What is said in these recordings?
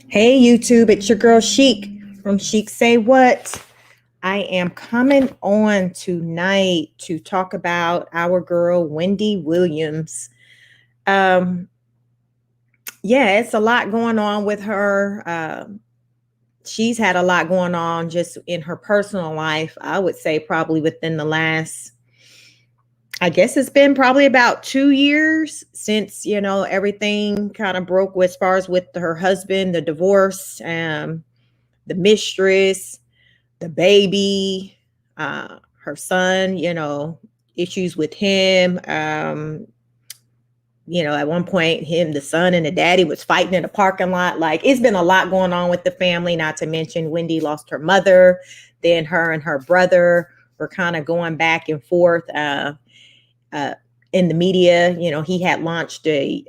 Hey YouTube, it's your girl Chic from Chic Say What. I am coming on tonight to talk about our girl Wendy Williams. Um, yeah, it's a lot going on with her. She's had a lot going on just in her personal life. I would say probably within the last, I guess it's been probably about 2 years since everything kind of broke as far as with her husband, the divorce, the mistress, the baby, her son, issues with him. At one point, the son and the daddy was fighting in the parking lot. Like, it's been a lot going on with the family, not to mention Wendy lost her mother. Then her and her brother were kind of going back and forth in the media. He had launched a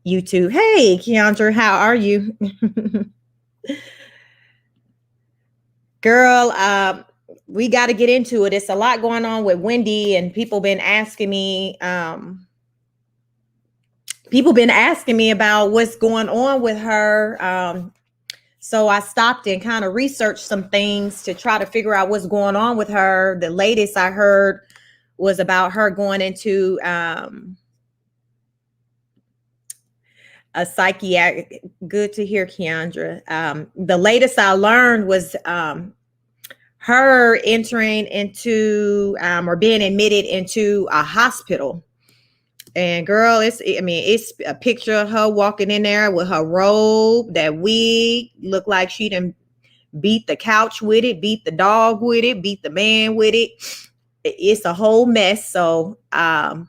YouTube. Hey, Keandra, how are you? Girl, we got to get into it. It's a lot going on with Wendy, and people been asking me about what's going on with her. So I stopped and kind of researched some things to try to figure out what's going on with her. The latest I heard was about her going into a psychiatric. Good to hear, Keandra. The latest I learned was her entering into or being admitted into a hospital. And girl, it's a picture of her walking in there with her robe, that wig, looked like she done beat the couch with it, beat the dog with it, beat the man with it. It's a whole mess. So I'm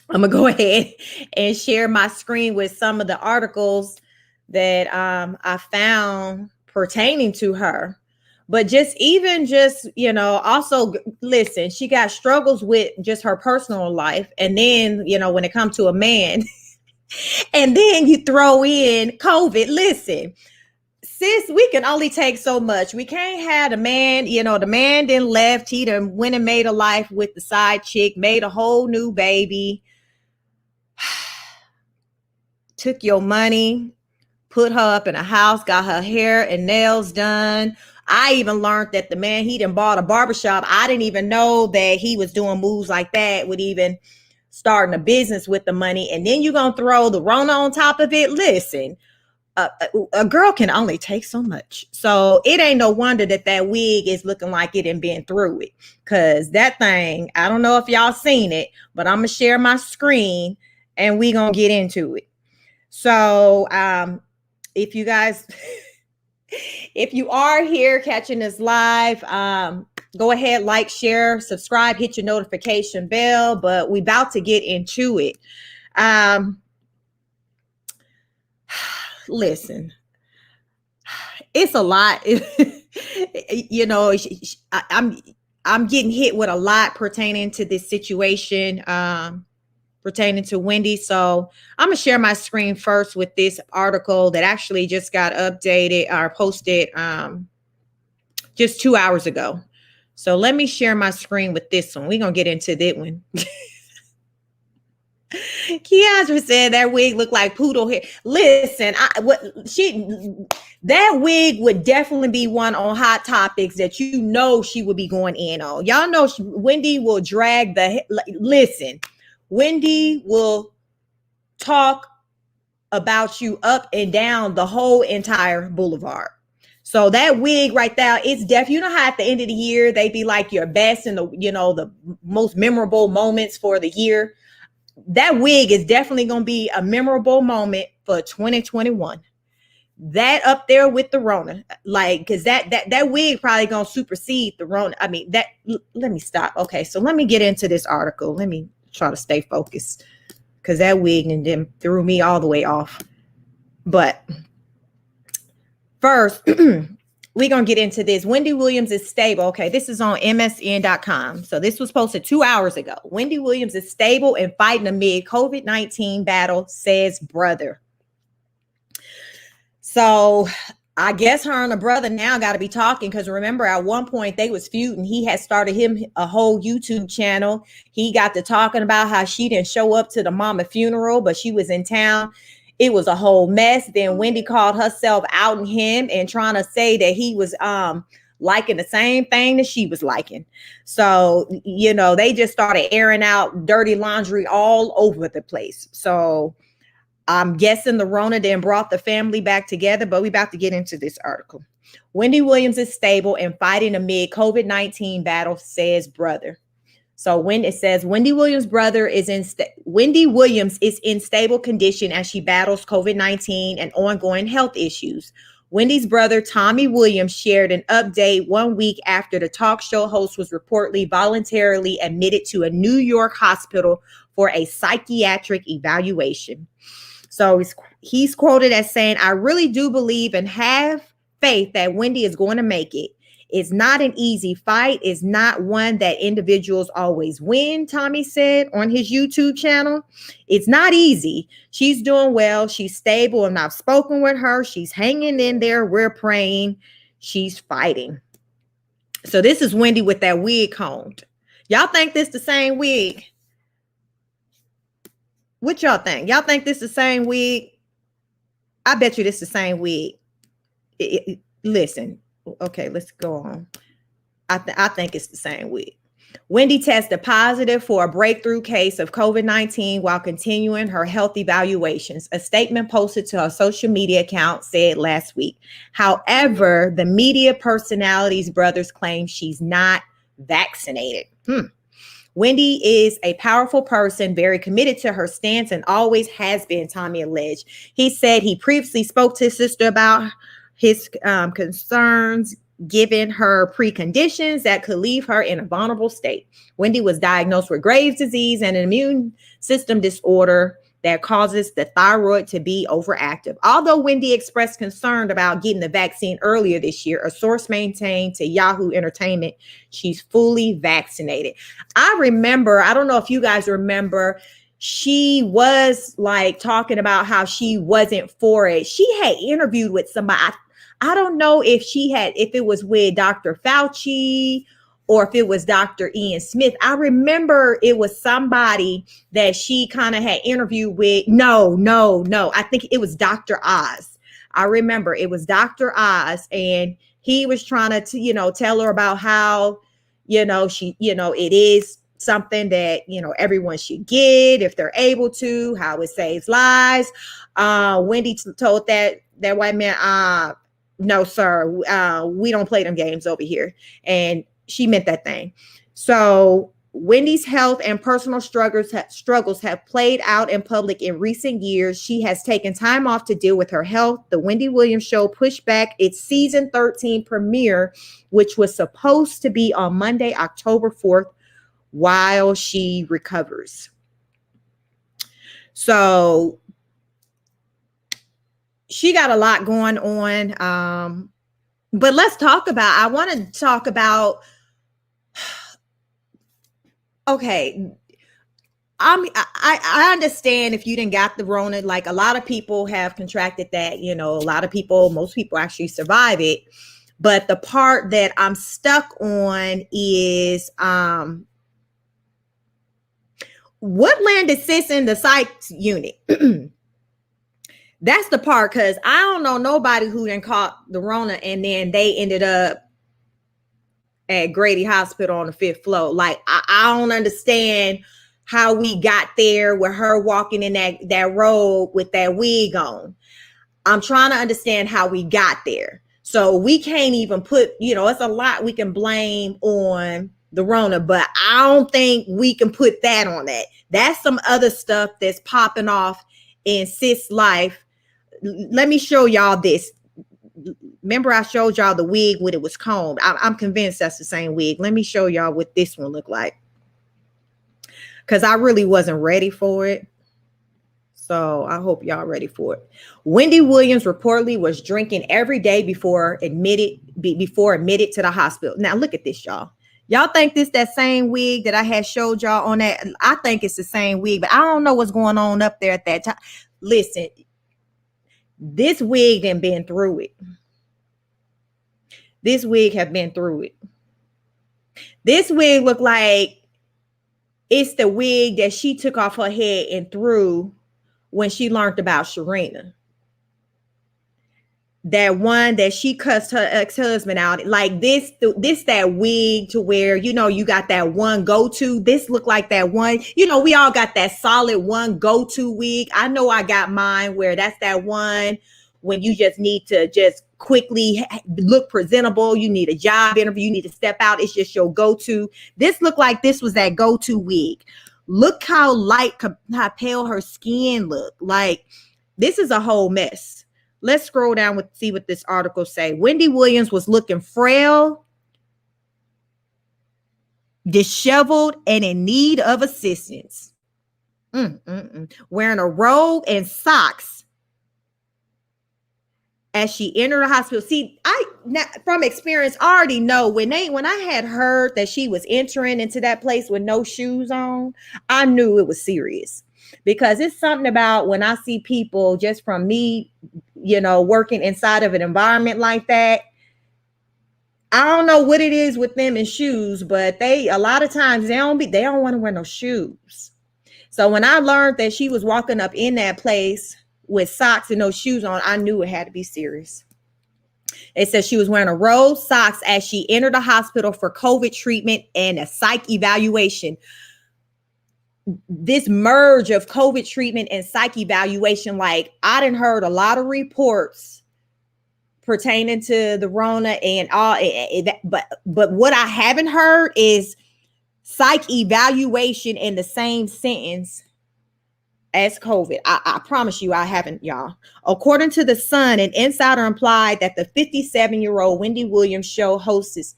gonna go ahead and share my screen with some of the articles that I found pertaining to her. But also listen, she got struggles with just her personal life. And then, when it comes to a man, and then you throw in COVID, listen, sis, we can only take so much. We can't have the man, the man then left. He done went and made a life with the side chick, made a whole new baby, took your money, put her up in a house, got her hair and nails done. I even learned that the man, he done bought a barbershop. I didn't even know that he was doing moves like that, with even starting a business with the money. And then you're going to throw the Rona on top of it. Listen, a girl can only take so much. So it ain't no wonder that wig is looking like it and been through it. Because that thing, I don't know if y'all seen it, but I'm going to share my screen and we going to get into it. So if you guys... if you are here catching this live, go ahead, like, share, subscribe, hit your notification bell. But we about to get into it. Listen, it's a lot. I'm getting hit with a lot pertaining to this situation, pertaining to Wendy. So I'm gonna share my screen first with this article that actually just got updated or posted just 2 hours ago. So let me share my screen with this one. We're gonna get into that one. Keandra said that wig looked like poodle hair. Listen, that wig would definitely be one on Hot Topics that she would be going in on. Y'all know Wendy will drag listen. Wendy will talk about you up and down the whole entire boulevard. So that wig right there, it's definitely, how at the end of the year, they be like your best and the most memorable moments for the year. That wig is definitely going to be a memorable moment for 2021. That up there with the Rona, like, because that wig probably going to supersede the Rona. I mean, let me stop. Okay, so let me get into this article. Let me try to stay focused, because that wig and them threw me all the way off. But first, we're going to get into this. Wendy Williams is stable. Okay, this is on MSN.com. So this was posted 2 hours ago. Wendy Williams is stable and fighting amid COVID-19 battle, says brother. So I guess her and her brother now got to be talking, because remember, at one point they was feuding. He had started him a whole YouTube channel. He got to talking about how she didn't show up to the mama funeral, but she was in town. It was a whole mess. Then Wendy called herself outing him and trying to say that he was liking the same thing that she was liking. So, they just started airing out dirty laundry all over the place. So I'm guessing the Rona then brought the family back together, but we about to get into this article. Wendy Williams is stable and fighting amid COVID-19 battle, says brother. So when it says Wendy Williams' brother Wendy Williams is in stable condition as she battles COVID-19 and ongoing health issues. Wendy's brother, Tommy Williams, shared an update 1 week after the talk show host was reportedly voluntarily admitted to a New York hospital for a psychiatric evaluation. So he's quoted as saying, "I really do believe and have faith that Wendy is going to make it. It's not an easy fight. It's not one that individuals always win," Tommy said on his YouTube channel. "It's not easy. She's doing well. She's stable, and I've spoken with her. She's hanging in there. We're praying. She's fighting." So this is Wendy with that wig combed. Y'all think this the same wig? What y'all think? Y'all think this the same wig? I bet you this the same wig. Listen. Okay, let's go on. I think it's the same wig. Wendy tested positive for a breakthrough case of COVID-19 while continuing her health evaluations. A statement posted to her social media account said last week. However, the media personality's brothers claim she's not vaccinated. Wendy is a powerful person, very committed to her stance and always has been, Tommy alleged. He said he previously spoke to his sister about his concerns, given her preconditions that could leave her in a vulnerable state. Wendy was diagnosed with Graves' disease and an immune system disorder that causes the thyroid to be overactive. Although Wendy expressed concern about getting the vaccine earlier this year, a source maintained to Yahoo Entertainment she's fully vaccinated. I remember, I don't know if you guys remember, she was like talking about how she wasn't for it. She had interviewed with somebody. I don't know if it was with Dr. Fauci or if it was Dr. Ian Smith. I remember it was somebody that she kind of had interviewed with. No. I think it was Dr. Oz. I remember it was Dr. Oz, and he was trying to, tell her about how, she, it is something that, everyone should get if they're able to, how it saves lives. Wendy told that white man, "No, sir, we don't play them games over here." And she meant that thing. So Wendy's health and personal struggles have played out in public in recent years. She has taken time off to deal with her health. The Wendy Williams Show pushed back its season 13 premiere, which was supposed to be on Monday, October 4th, while she recovers. So she got a lot going on. But I want to talk about, okay, I understand if you didn't got the Rona, like a lot of people have contracted that, most people actually survive it. But the part that I'm stuck on is, what landed sis in the psych unit? That's the part, because I don't know nobody who done caught the Rona and then they ended up at Grady Hospital on the 5th floor. Like, I don't understand how we got there with her walking in that road with that wig on. I'm trying to understand how we got there. So we can't even put, it's a lot we can blame on the Rona, but I don't think we can put that on that. That's some other stuff that's popping off in sis' life. Let me show y'all this. Remember I showed y'all the wig when it was combed. I'm convinced that's the same wig. Let me show y'all what this one looked like, because I really wasn't ready for it. So I hope y'all ready for it. Wendy Williams reportedly was drinking every day before admitted to the hospital. Now look at this, y'all. Y'all think this that same wig that I had showed y'all on that? I think it's the same wig, but I don't know what's going on up there at that time. Listen, this wig done been through it. This wig have been through it. This wig look like it's the wig that she took off her head and threw when she learned about Sharina. That one that she cussed her ex-husband out. Like this that wig to where, you know, you got that one go-to. This looked like that one, you know, we all got that solid one go-to wig. I know I got mine where that's that one when you just need to just quickly look presentable. You need a job interview. You need to step out. It's just your go-to. This looked like this was that go-to wig. Look how light, how pale her skin looked. Like this is a whole mess. Let's scroll down with see what this article say. Wendy Williams was looking frail, disheveled, and in need of assistance. Wearing a robe and socks as she entered the hospital. See, from experience, I already know when I had heard that she was entering into that place with no shoes on, I knew it was serious. Because it's something about when I see people, just from me, you know, working inside of an environment like that, I don't know what it is with them and shoes, but a lot of times they don't want to wear no shoes. So when I learned that she was walking up in that place with socks and no shoes on, I knew it had to be serious. It says she was wearing a robe, socks as she entered the hospital for COVID treatment and a psych evaluation. This merge of COVID treatment and psych evaluation, like I done heard a lot of reports pertaining to the Rona and all, but what I haven't heard is psych evaluation in the same sentence as COVID. I promise you I haven't, y'all. According to The Sun, an insider implied that the 57-year-old Wendy Williams show hostess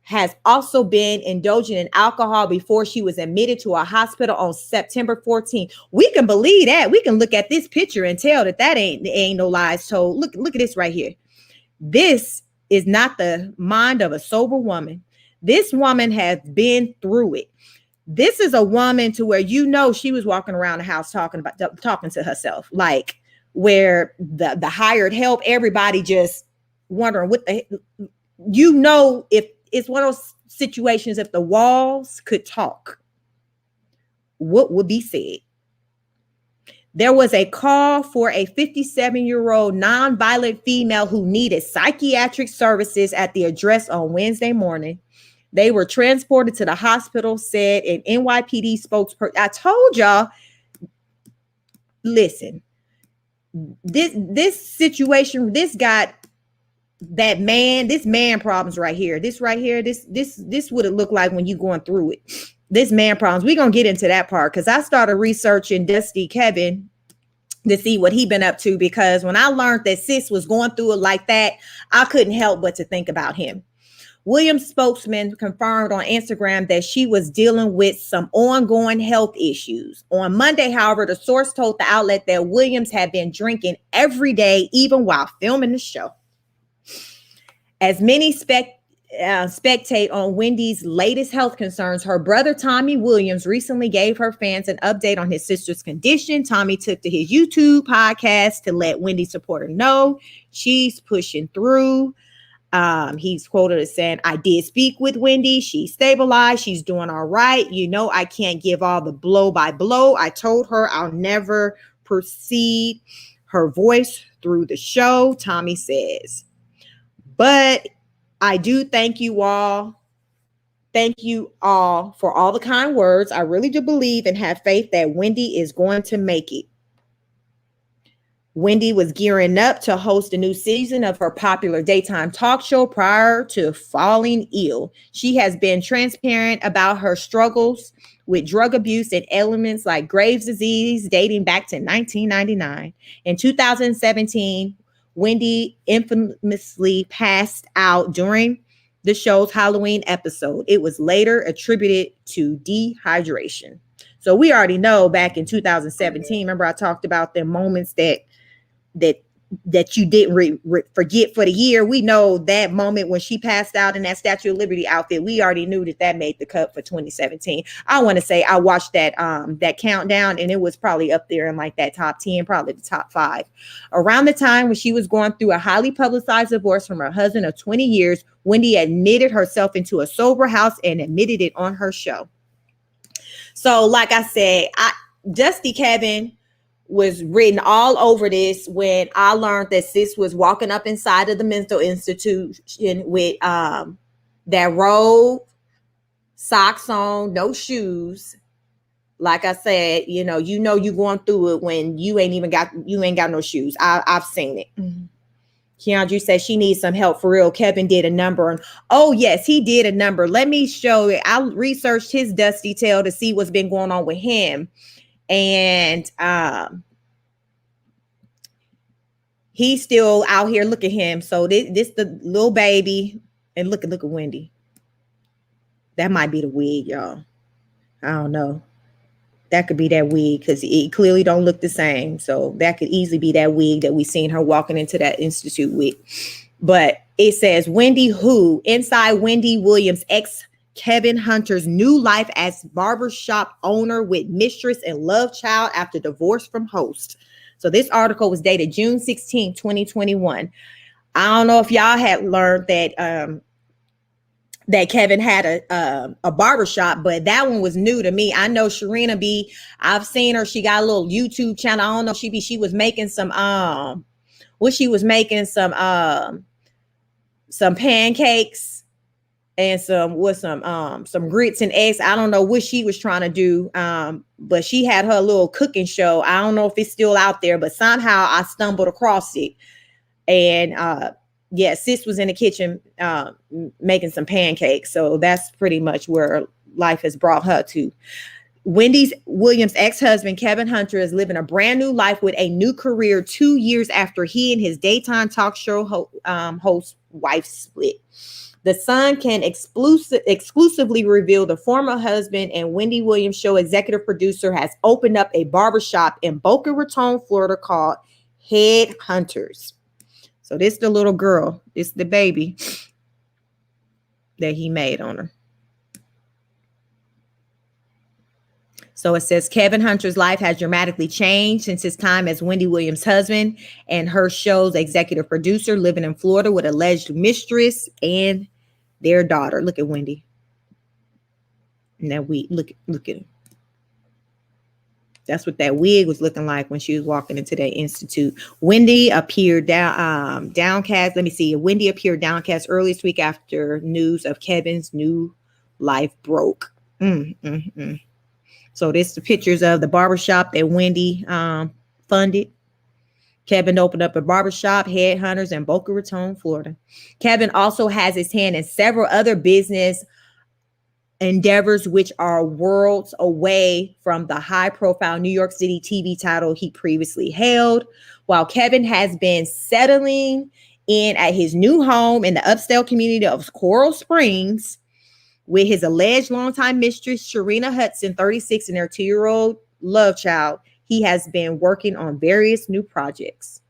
has also been indulging in alcohol before she was admitted to a hospital on September 14th. We can believe that. We can look at this picture and tell that ain't no lies told. Look at this right here. This is not the mind of a sober woman. This woman has been through it. This is a woman to where, you know, she was walking around the house talking to herself, like where the hired help, everybody just wondering what you know, if it's one of those situations, if the walls could talk, what would be said? There was a call for a 57-year-old nonviolent female who needed psychiatric services at the address on Wednesday morning. They were transported to the hospital, said an NYPD spokesperson. I told y'all, listen, this situation, this got this man problems right here. This right here, this what it looked like when you going through it. This man problems. We're going to get into that part because I started researching Dusty Kevin to see what he been up to, because when I learned that sis was going through it like that, I couldn't help but to think about him. Williams' spokesman confirmed on Instagram that she was dealing with some ongoing health issues. On Monday, however, the source told the outlet that Williams had been drinking every day, even while filming the show. As many spectate on Wendy's latest health concerns, her brother Tommy Williams recently gave her fans an update on his sister's condition. Tommy took to his YouTube podcast to let Wendy supporter know she's pushing through. He's quoted as saying, "I did speak with Wendy. She's stabilized. She's doing all right. You know, I can't give all the blow by blow. I told her I'll never proceed her voice through the show," Tommy says. But I do thank you all. Thank you all for all the kind words. I really do believe and have faith that Wendy is going to make it. Wendy was gearing up to host a new season of her popular daytime talk show prior to falling ill. She has been transparent about her struggles with drug abuse and ailments like Graves' disease dating back to 1999. In 2017, Wendy infamously passed out during the show's Halloween episode. It was later attributed to dehydration. So we already know back in 2017, remember I talked about the moments that you didn't forget for the year. We know that moment when she passed out in that Statue of Liberty outfit. We already knew that made the cut for 2017. I want to say I watched that countdown, and it was probably up there in like that top 10, probably the top 5. Around the time when she was going through a highly publicized divorce from her husband of 20 years, Wendy admitted herself into a sober house and admitted it on her show. So like I said, Dusty Kevin was written all over this when I learned that sis was walking up inside of the mental institution with that robe, socks on, no shoes. Like I said, you going through it when you ain't got no shoes. I've seen it. Mm-hmm. Keandre said she needs some help for real. Kevin did a number. Oh, yes, he did a number. Let me show it. I researched his dusty tail to see what's been going on with him. And he's still out here. Look at him. So this the little baby. And look at Wendy. That might be the wig, y'all. I don't know. That could be that wig because it clearly don't look the same. So that could easily be that wig that we seen her walking into that institute with. But it says Wendy Who, inside Wendy Williams, ex Kevin Hunter's new life as barbershop owner with mistress and love child after divorce from host. So this article was dated June 16, 2021. I don't know if y'all had learned that that Kevin had a barbershop, but that one was new to me. I know Sharina B. I've seen her. She got a little YouTube channel. I don't know. She was making some some pancakes and some grits and eggs. I don't know what she was trying to do. But she had her little cooking show. I don't know if it's still out there, but somehow I stumbled across it. And yeah, sis was in the kitchen making some pancakes. So that's pretty much where life has brought her to. Wendy Williams' ex-husband, Kevin Hunter, is living a brand new life with a new career 2 years after he and his daytime talk show host wife split. The Sun can exclusively reveal the former husband and Wendy Williams show executive producer has opened up a barbershop in Boca Raton, Florida called Headhunters. So this the little girl. This the baby that he made on her. So it says Kevin Hunter's life has dramatically changed since his time as Wendy Williams' husband and her show's executive producer, living in Florida with alleged mistress and their daughter. Look at Wendy. And that wig, look at him. That's what that wig was looking like when she was walking into that institute. Wendy appeared downcast. Let me see. Wendy appeared downcast early this week after news of Kevin's new life broke. So this is the pictures of the barbershop that Wendy funded. Kevin opened up a barbershop, Headhunters, in Boca Raton, Florida. Kevin also has his hand in several other business endeavors, which are worlds away from the high-profile New York City TV title he previously held. While Kevin has been settling in at his new home in the upstate community of Coral Springs with his alleged longtime mistress, Sharina Hudson, 36, and their 2-year-old love child, he has been working on various new projects.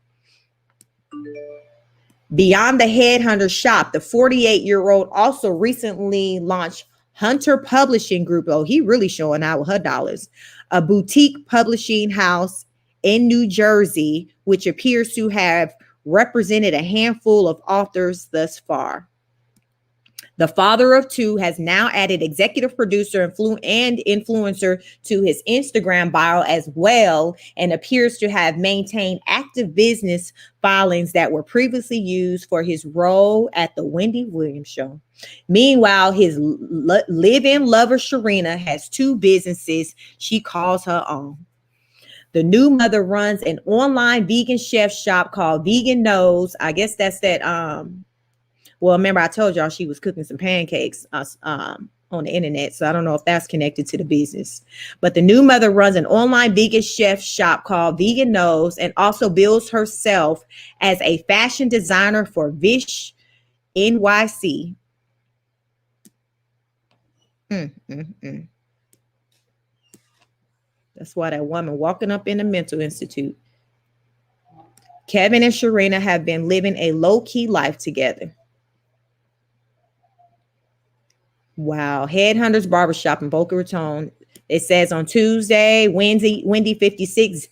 Beyond the Headhunter shop, the 48-year-old also recently launched Hunter Publishing Group. Oh, he really showing out with her dollars. A boutique publishing house in New Jersey, which appears to have represented a handful of authors thus far. The father of two has now added executive producer and influencer to his Instagram bio as well, and appears to have maintained active business filings that were previously used for his role at the Wendy Williams show. Meanwhile, his live-in lover Sharina has 2 businesses she calls her own. The new mother runs an online vegan chef shop called Vegan Knows. I guess that's that. Well, remember I told y'all she was cooking some pancakes on the internet. So I don't know if that's connected to the business. But the new mother runs an online vegan chef shop called Vegan Knows and also bills herself as a fashion designer for Vish NYC. That's why that woman walking up in the mental institute. Kevin and Sharina have been living a low-key life together. Wow. Headhunters Barbershop in Boca Raton. It says on Tuesday, Wendy 56,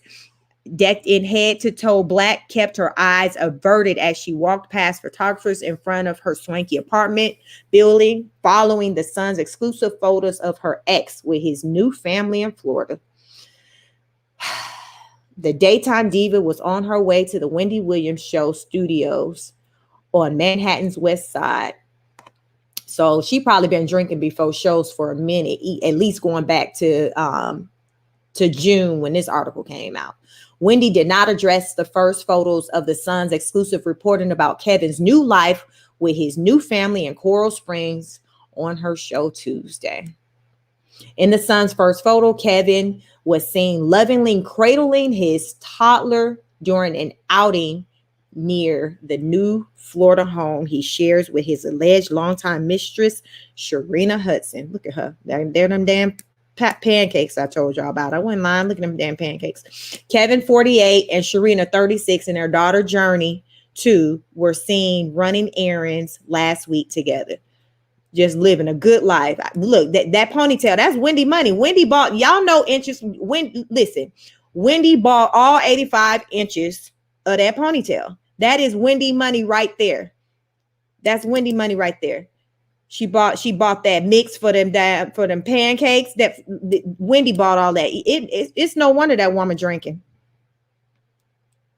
decked in head to toe black, kept her eyes averted as she walked past photographers in front of her swanky apartment building, following the Sun's exclusive photos of her ex with his new family in Florida. The daytime diva was on her way to the Wendy Williams show studios on Manhattan's West Side. So she probably been drinking before shows for a minute, at least going back to June when this article came out. Wendy did not address the first photos of the Sun's exclusive reporting about Kevin's new life with his new family in Coral Springs on her show Tuesday. In the Sun's first photo, Kevin was seen lovingly cradling his toddler during an outing near the new Florida home he shares with his alleged longtime mistress, Sharina Hudson. Look at her. They're them damn pancakes I told y'all about. I wasn't lying. Look at them damn pancakes. Kevin, 48, and Sharina, 36, and their daughter, Journey, 2, were seen running errands last week together. Just living a good life. Look, that ponytail, that's Wendy money. Wendy bought, y'all know inches. Listen, Wendy bought all 85 inches of that ponytail. That is Wendy money right there. That's Wendy money right there. She bought that mix for them pancakes. Wendy bought all that. It's no wonder that woman drinking.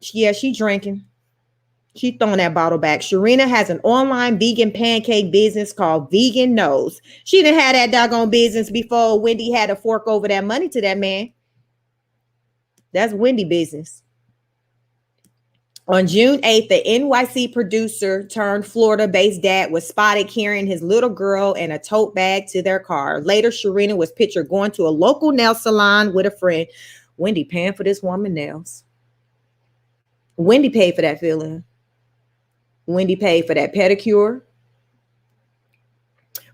Yeah, she drinking. She throwing that bottle back. Sharina has an online vegan pancake business called Vegan Knows. She done had that doggone business before Wendy had to fork over that money to that man. That's Wendy business. On June 8th, the NYC producer turned Florida-based dad was spotted carrying his little girl and a tote bag to their car. Later, Sharina was pictured going to a local nail salon with a friend. Wendy paying for this woman's nails. Wendy paid for that filling. Wendy paid for that pedicure.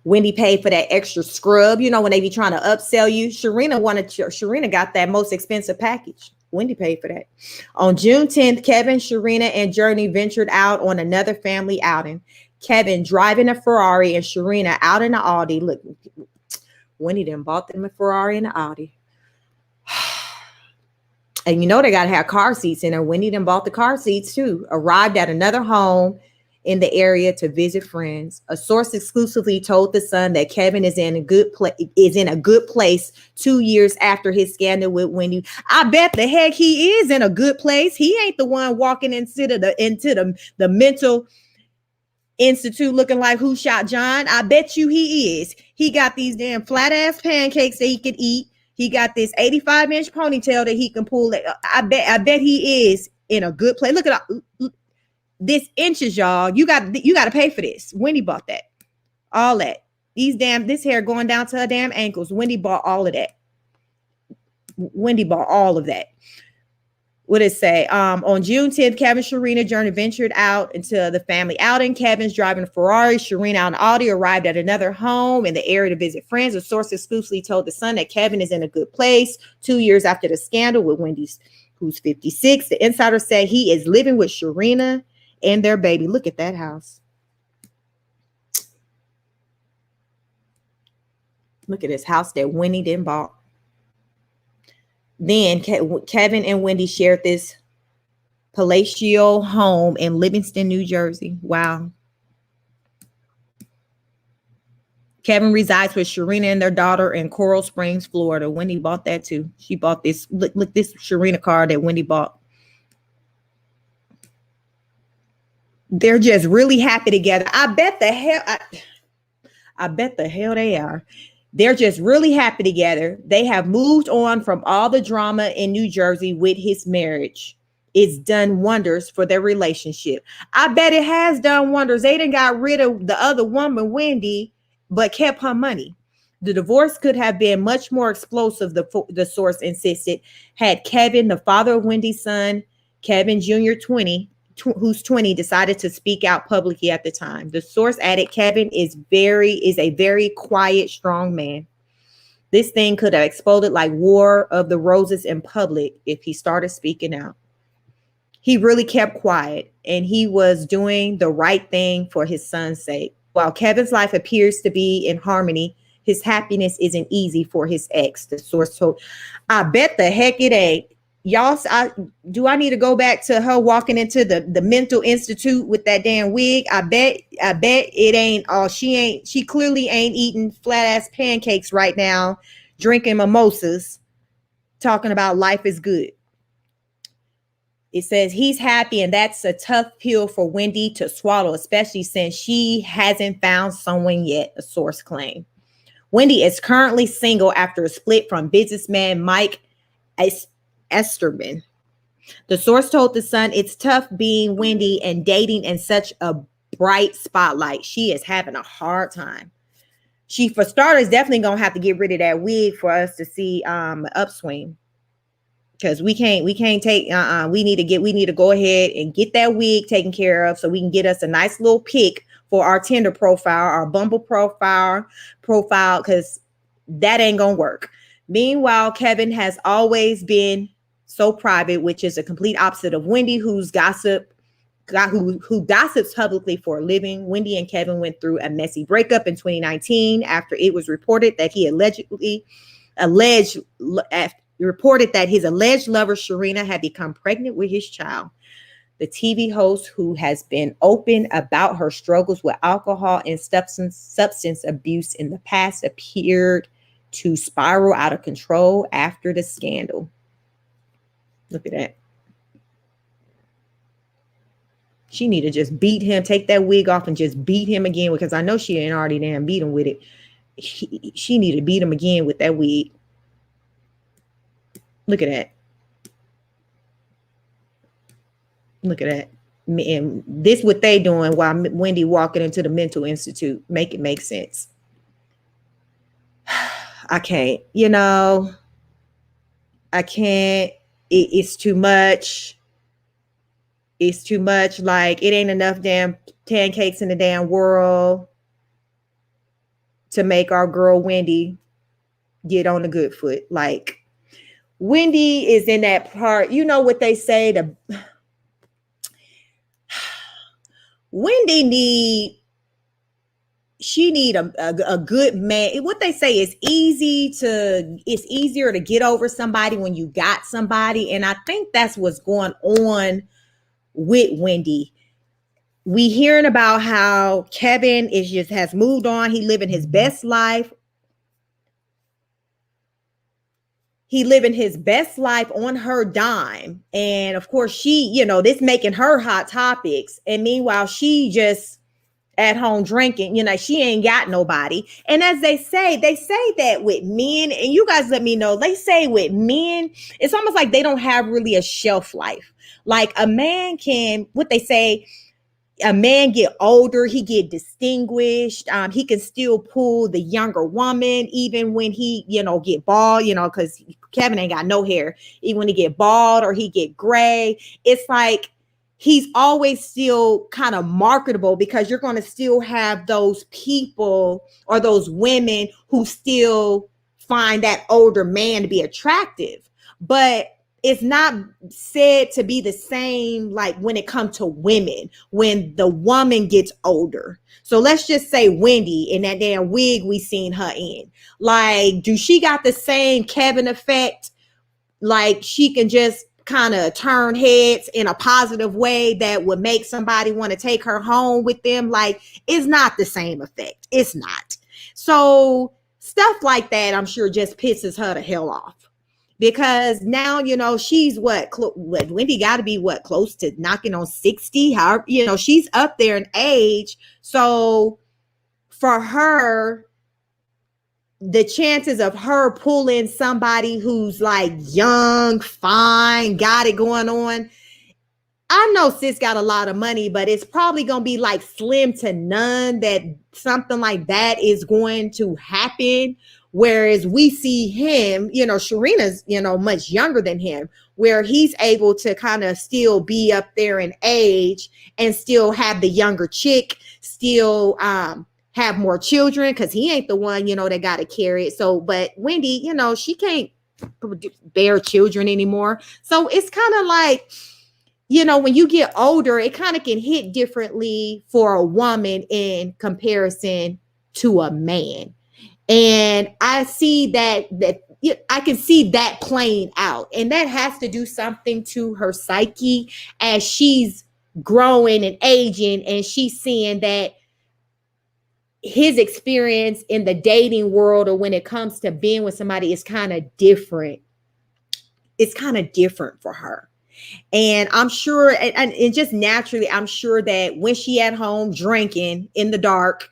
Wendy paid for that extra scrub. You know, when they be trying to upsell you, Sharina got that most expensive package. Wendy paid for that. On June 10th, Kevin, Sharina, and Journey ventured out on another family outing. Kevin driving a Ferrari and Sharina out in an Audi. Look, Wendy done bought them a Ferrari and an Audi. And you know they got to have car seats in there. Wendy done bought the car seats too. Arrived at another home in the area to visit friends. A source exclusively told The Sun that Kevin is in a good place 2 years after his scandal with Wendy. I bet the heck he is in a good place. He ain't the one walking into the mental institute looking like Who Shot John. I bet you he is. He got these damn flat ass pancakes that he could eat. He got this 85-inch ponytail that he can pull. I bet he is in a good place. Look at this inches, y'all. You got to pay for this. Wendy bought that. All that. This hair going down to her damn ankles. Wendy bought all of that. Wendy bought all of that. What did it say? On June 10th, Kevin, Sharina, Journey ventured out into the family outing. Kevin's driving a Ferrari. Sharina out in Audi arrived at another home in the area to visit friends. A source exclusively told The Sun that Kevin is in a good place 2 years after the scandal with Wendy, who's 56. The insider said he is living with Sharina and their baby. Look at that house. Look at this house that Wendy didn't bought. Then Kevin and Wendy shared this palatial home in Livingston, New Jersey. Wow. Kevin resides with Sharina and their daughter in Coral Springs, Florida. Wendy bought that too. She bought this. Look this Sharina car that Wendy bought. They're just really happy together. I bet the hell they are. They're just really happy together. They have moved on from all the drama in New Jersey with his marriage. It's done wonders for their relationship. I bet it has done wonders. They done got rid of the other woman, Wendy, but kept her money. The divorce could have been much more explosive, the source insisted, had Kevin, the father of Wendy's son, Kevin Jr., who's 20, decided to speak out publicly at the time. The source added, Kevin is a very quiet, strong man. This thing could have exploded like War of the Roses in public if he started speaking out. He really kept quiet, and he was doing the right thing for his son's sake. While Kevin's life appears to be in harmony, his happiness isn't easy for his ex, the source told. I bet the heck it ain't. Y'all, I need to go back to her walking into the mental institute with that damn wig? I bet it ain't all. She clearly ain't eating flat ass pancakes right now, drinking mimosas, talking about life is good. It says he's happy, and that's a tough pill for Wendy to swallow, especially since she hasn't found someone yet, a source claimed. Wendy is currently single after a split from businessman Mike Esterman. The source told The Sun it's tough being Wendy and dating in such a bright spotlight. She is having a hard time. She, for starters, definitely gonna have to get rid of that wig for us to see an upswing. Because we can't take we need to go ahead and get that wig taken care of so we can get us a nice little pic for our Tinder profile, our Bumble profile, because that ain't gonna work. Meanwhile, Kevin has always been so private, which is a complete opposite of Wendy, who gossips publicly for a living. Wendy and Kevin went through a messy breakup in 2019 after it was reported that reported that his alleged lover, Sharina, had become pregnant with his child. The TV host, who has been open about her struggles with alcohol and substance abuse in the past, appeared to spiral out of control after the scandal. Look at that. She need to just beat him, take that wig off and just beat him again, because I know she ain't already damn beat him with it. She need to beat him again with that wig. Look at that. Look at that. And this what they doing while Wendy walking into the mental institute. Make it make sense. I can't, I can't. It's too much. It's too much. Like, it ain't enough damn pancakes in the damn world to make our girl Wendy get on the good foot. Like, Wendy is in that part. You know what they say? Wendy need a good man. What they say is it's easier to get over somebody when you got somebody. And I think that's what's going on with Wendy. We hearing about how Kevin has moved on. He living his best life. He living his best life on her dime. And of course, she, this making her hot topics. And meanwhile, she just at home drinking, she ain't got nobody. And as they say that with men, and you guys let me know, they say with men, it's almost like they don't have really a shelf life. Like a man can, what they say, a man get older, he get distinguished. He can still pull the younger woman, even when he, get bald, because Kevin ain't got no hair. Even when he get bald or he get gray, it's like he's always still kind of marketable, because you're going to still have those people or those women who still find that older man to be attractive. But it's not said to be the same like when it comes to women, when the woman gets older. So let's just say Wendy in that damn wig we seen her in. Like, do she got the same Kevin effect? Like, she can just kind of turn heads in a positive way that would make somebody want to take her home with them? Like, it's not the same effect. It's not. So stuff like that, I'm sure, just pisses her the hell off. Because now, she's Wendy got to be close to knocking on 60. She's up there in age. So for her, the chances of her pulling somebody who's like young, fine, got it going on, I know sis got a lot of money, but it's probably going to be like slim to none that something like that is going to happen. Whereas we see him, Sharina's, much younger than him, where he's able to kind of still be up there in age and still have the younger chick, still have more children, because he ain't the one, that got to carry it. So, but Wendy, she can't bear children anymore. So it's kind of like, when you get older, it kind of can hit differently for a woman in comparison to a man. And I see that I can see that playing out. And that has to do something to her psyche as she's growing and aging, and she's seeing that his experience in the dating world, or when it comes to being with somebody, is kind of different. It's kind of different for her. And I'm sure, and just naturally, I'm sure that when she at home drinking in the dark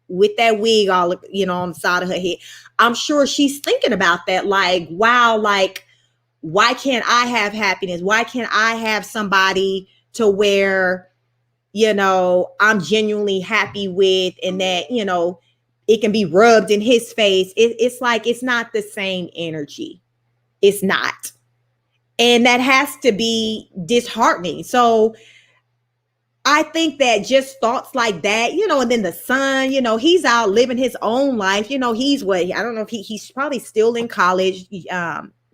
with that wig all, on the side of her head, I'm sure she's thinking about that. Like, wow, like, why can't I have happiness? Why can't I have somebody to where, I'm genuinely happy with, and that, it can be rubbed in his face. It's like, it's not the same energy. It's not. And that has to be disheartening. So I think that just thoughts like that, and then the son, he's out living his own life. He's what, I don't know if he's probably still in college.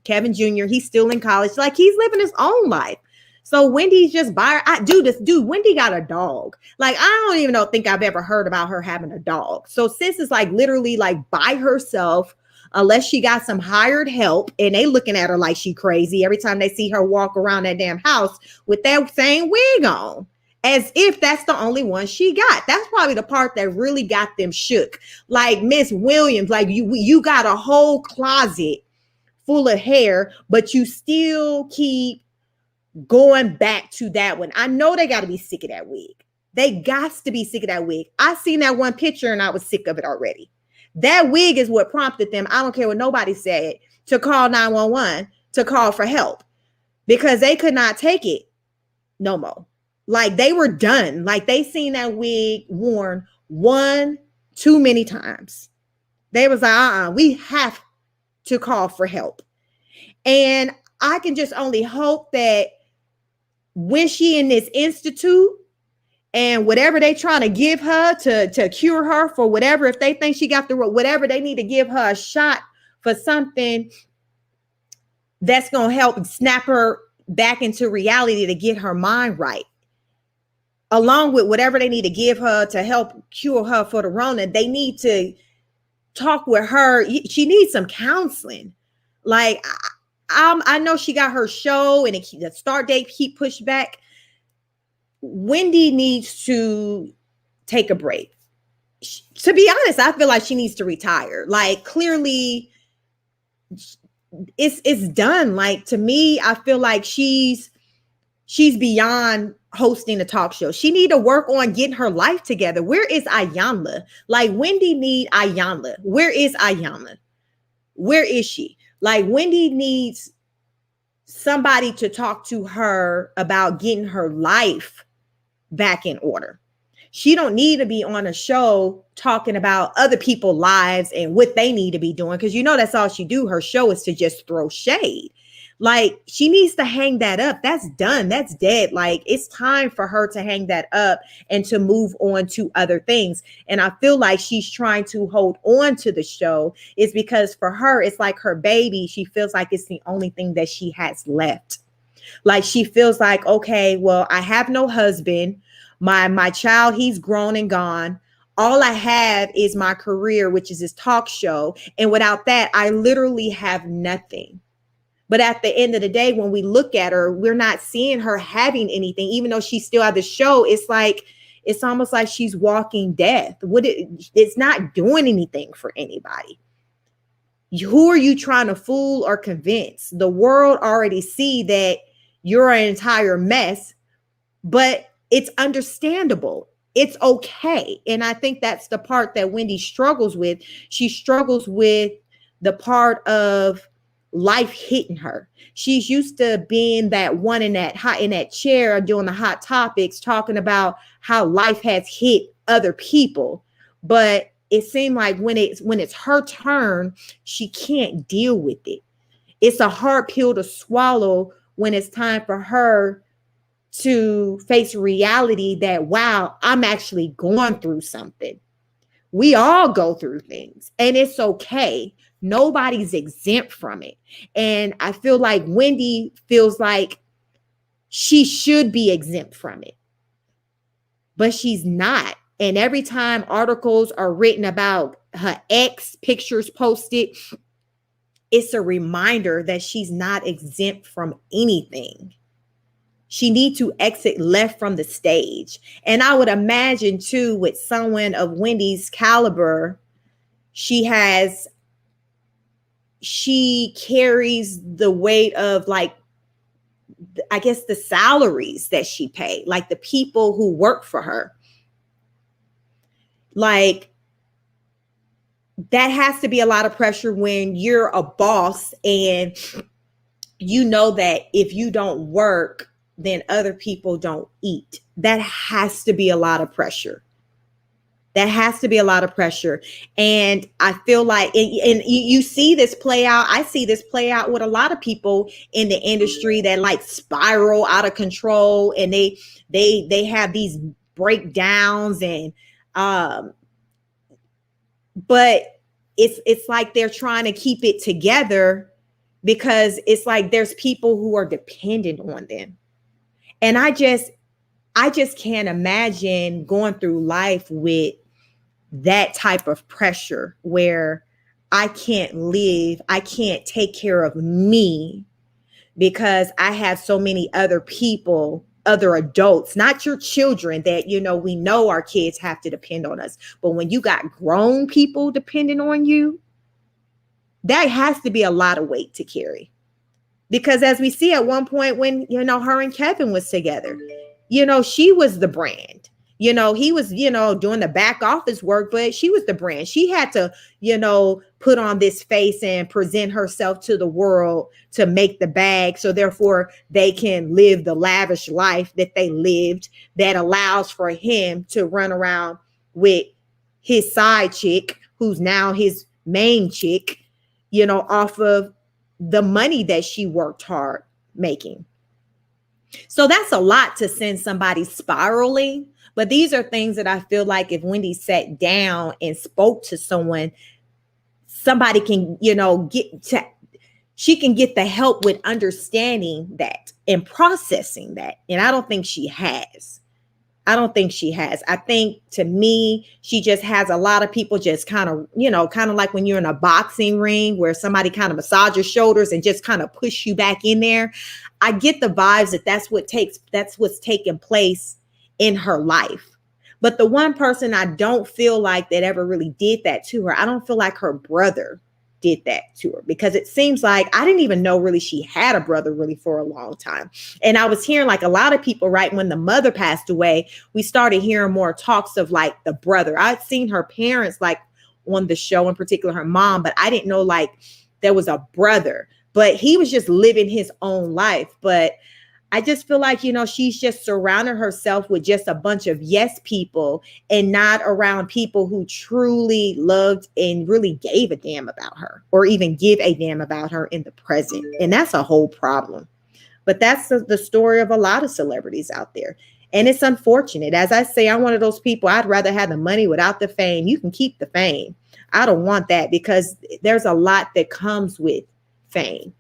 Kevin Jr., he's still in college. Like, he's living his own life. So Wendy's just by her. Dude, Wendy got a dog. Like, I don't even think I've ever heard about her having a dog. So sis is like literally like by herself, unless she got some hired help, and they looking at her like she crazy every time they see her walk around that damn house with that same wig on, as if that's the only one she got. That's probably the part that really got them shook. Like, Miss Williams, like, you got a whole closet full of hair, but you still keep going back to that one. I know they got to be sick of that wig. They got to be sick of that wig. I seen that one picture and I was sick of it already. That wig is what prompted them, I don't care what nobody said, to call 911, to call for help, because they could not take it no more. Like, they were done. Like, they seen that wig worn one too many times. They was like, we have to call for help. And I can just only hope that when she in this institute, and whatever they trying to give her to cure her for whatever, if they think she got the whatever, they need to give her a shot for something that's going to help snap her back into reality, to get her mind right. Along with whatever they need to give her to help cure her for the Rona, they need to talk with her. She needs some counseling. Like, I know she got her show and the start date keep pushed back. Wendy needs to take a break. To be honest, I feel like she needs to retire. Like, clearly it's done. Like, to me, I feel like she's beyond hosting a talk show. She need to work on getting her life together. Where is Ayanla? Like, Wendy need Ayanla. Where is Ayanla? Where is she? Like, Wendy needs somebody to talk to her about getting her life back in order. She don't need to be on a show talking about other people's lives and what they need to be doing, because that's all she do. Her show is to just throw shade. Like, she needs to hang that up. That's done. That's dead. Like, it's time for her to hang that up and to move on to other things. And I feel like she's trying to hold on to the show is because for her, it's like her baby. She feels like it's the only thing that she has left. Like, she feels like, okay, well, I have no husband. My child, he's grown and gone. All I have is my career, which is this talk show. And without that, I literally have nothing. But at the end of the day, when we look at her, we're not seeing her having anything, even though she still has the show. It's like, it's almost like she's walking death. It's not doing anything for anybody. Who are you trying to fool or convince? The world already see that you're an entire mess, but it's understandable. It's okay. And I think that's the part that Wendy struggles with. She struggles with the part of life hitting her. She's used to being that one in that chair doing the hot topics, talking about how life has hit other people. But it seemed like when it's her turn, she can't deal with it. It's a hard pill to swallow when it's time for her to face reality that, wow, I'm actually going through something. We all go through things, and it's okay. Nobody's exempt from it. And I feel like Wendy feels like she should be exempt from it, but she's not. And every time articles are written about her ex, pictures posted, it's a reminder that she's not exempt from anything. She needs to exit left from the stage. And I would imagine too, with someone of Wendy's caliber, she carries the weight of like I guess the salaries that she paid, like the people who work for her. Like, that has to be a lot of pressure when you're a boss and you know that if you don't work, then other people don't eat. That has to be a lot of pressure. That has to be a lot of pressure. And I feel like, and you see this play out. I see this play out with a lot of people in the industry that like spiral out of control, and they have these breakdowns, and but it's like they're trying to keep it together because it's like there's people who are dependent on them. And I just can't imagine going through life with that type of pressure where I can't live, I can't take care of me because I have so many other people, other adults, not your children that, we know our kids have to depend on us. But when you got grown people depending on you, that has to be a lot of weight to carry. Because as we see at one point when, her and Kevin was together, she was the brand. He was, doing the back office work, but she was the brand. She had to, put on this face and present herself to the world to make the bag. So therefore they can live the lavish life that they lived that allows for him to run around with his side chick, who's now his main chick, off of the money that she worked hard making. So that's a lot to send somebody spiraling. But these are things that I feel like if Wendy sat down and spoke to someone, somebody can, she can get the help with understanding that and processing that. And I don't think she has. I think, to me, she just has a lot of people just kind of like when you're in a boxing ring where somebody kind of massage your shoulders and just kind of push you back in there. I get the vibes that that's what's taking place in her life. But the one person I don't feel like that ever really did that to her, I don't feel like her brother did that to her, because it seems like I didn't even know really she had a brother really for a long time. And I was hearing like a lot of people, right, when the mother passed away, we started hearing more talks of like the brother. I'd seen her parents like on the show, in particular her mom, but I didn't know like there was a brother, but he was just living his own life. But I just feel like, she's just surrounded herself with just a bunch of yes people and not around people who truly loved and really gave a damn about her, or even give a damn about her in the present. And that's a whole problem. But that's the story of a lot of celebrities out there. And it's unfortunate. As I say, I'm one of those people, I'd rather have the money without the fame. You can keep the fame. I don't want that, because there's a lot that comes with fame.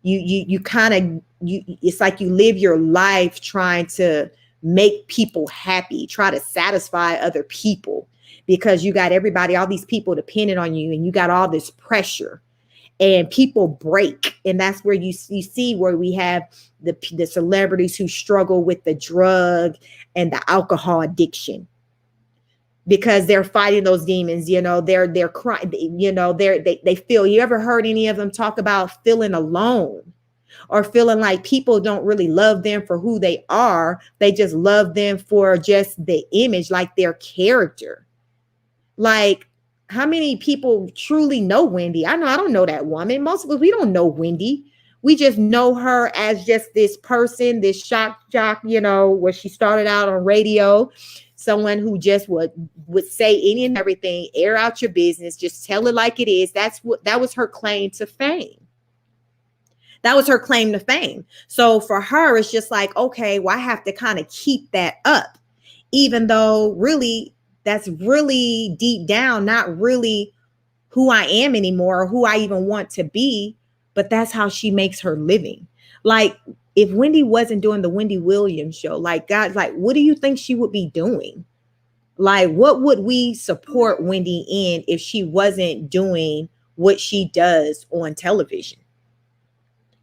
You kind of, it's like you live your life trying to make people happy, try to satisfy other people, because you got everybody, all these people dependent on you, and you got all this pressure, and people break. And that's where you see where we have the celebrities who struggle with the drug and the alcohol addiction, because they're fighting those demons. They're crying, they feel, you ever heard any of them talk about feeling alone, or feeling like people don't really love them for who they are? They just love them for just the image, like their character. Like, how many people truly know Wendy? I don't know that woman. Most of us, we don't know Wendy. We just know her as just this person, this shock jock, where she started out on radio. Someone who just would say any and everything, air out your business, just tell it like it is. That was her claim to fame. That was her claim to fame. So for her, it's just like, okay, well, I have to kind of keep that up, even though really that's really deep down, not really who I am anymore, or who I even want to be. But that's how she makes her living. Like, if Wendy wasn't doing the Wendy Williams show, like, God, like, what do you think she would be doing? Like, what would we support Wendy in if she wasn't doing what she does on television?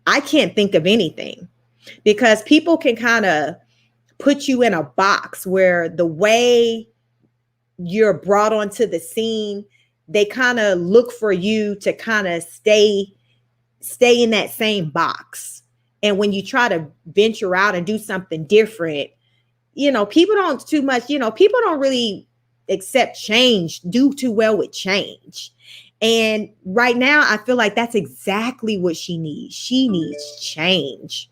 I can't think of anything, because people can kind of put you in a box where the way you're brought onto the scene, they kind of look for you to kind of stay in that same box. And when you try to venture out and do something different, people don't really accept change, do too well with change. And right now, I feel like that's exactly what she needs. She needs change.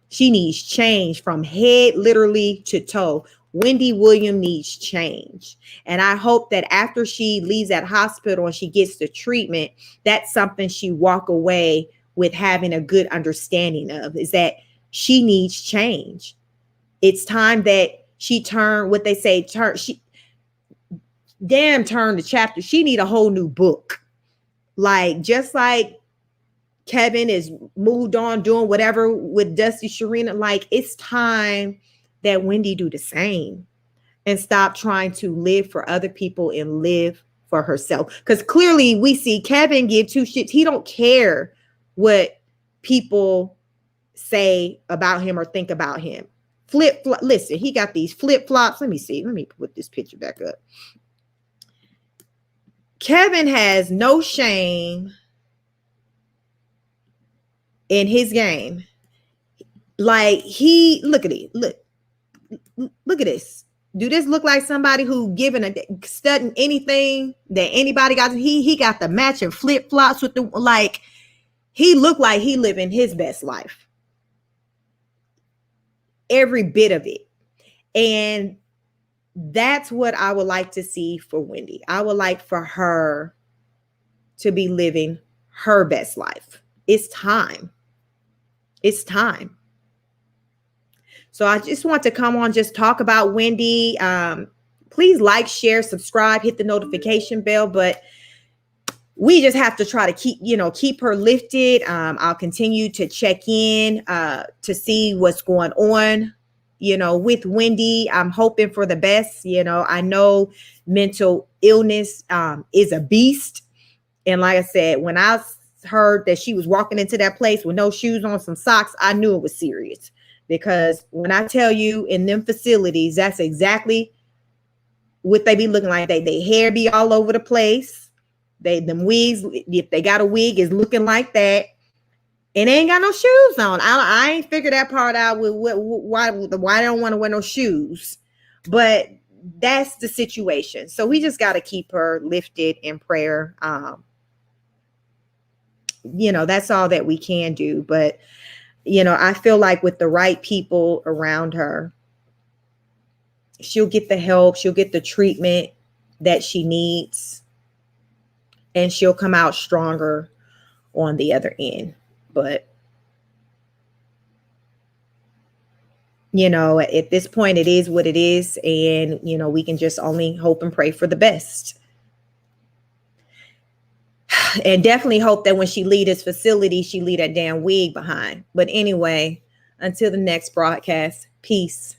She needs change from head literally to toe. Wendy Williams needs change. And I hope that after she leaves that hospital and she gets the treatment, that's something she walk away with having a good understanding of, is that she needs change. It's time that she turn the chapter. She need a whole new book. Like, just like Kevin is moved on doing whatever with Dusty Sharina, like, it's time that Wendy do the same and stop trying to live for other people and live for herself. Because clearly we see Kevin give two shits. He don't care what people say about him or think about him. Listen, he got these flip-flops. Let me see. Let me put this picture back up. Kevin has no shame in his game. Like, look at it. Look at this. Do this look like somebody who studying anything that anybody got? He got the matching flip-flops with he looked like he living his best life. Every bit of it. And that's what I would like to see for Wendy. I would like for her to be living her best life. It's time. It's time. So I just want to come on, just talk about Wendy. Please like, share, subscribe, hit the notification bell. But we just have to try to keep her lifted. I'll continue to check in to see what's going on, with Wendy. I'm hoping for the best. I know mental illness is a beast. And like I said, when I heard that she was walking into that place with no shoes on, some socks, I knew it was serious. Because when I tell you, in them facilities, that's exactly what they be looking like. They hair be all over the place. Them wigs, if they got a wig, is looking like that. And they ain't got no shoes on. I ain't figured that part out with why they don't want to wear no shoes. But that's the situation. So we just got to keep her lifted in prayer. That's all that we can do. But I feel like with the right people around her, she'll get the help, she'll get the treatment that she needs, and she'll come out stronger on the other end. But, at this point, it is what it is. And, we can just only hope and pray for the best. And definitely hope that when she leave this facility, she leave that damn wig behind. But anyway, until the next broadcast, peace.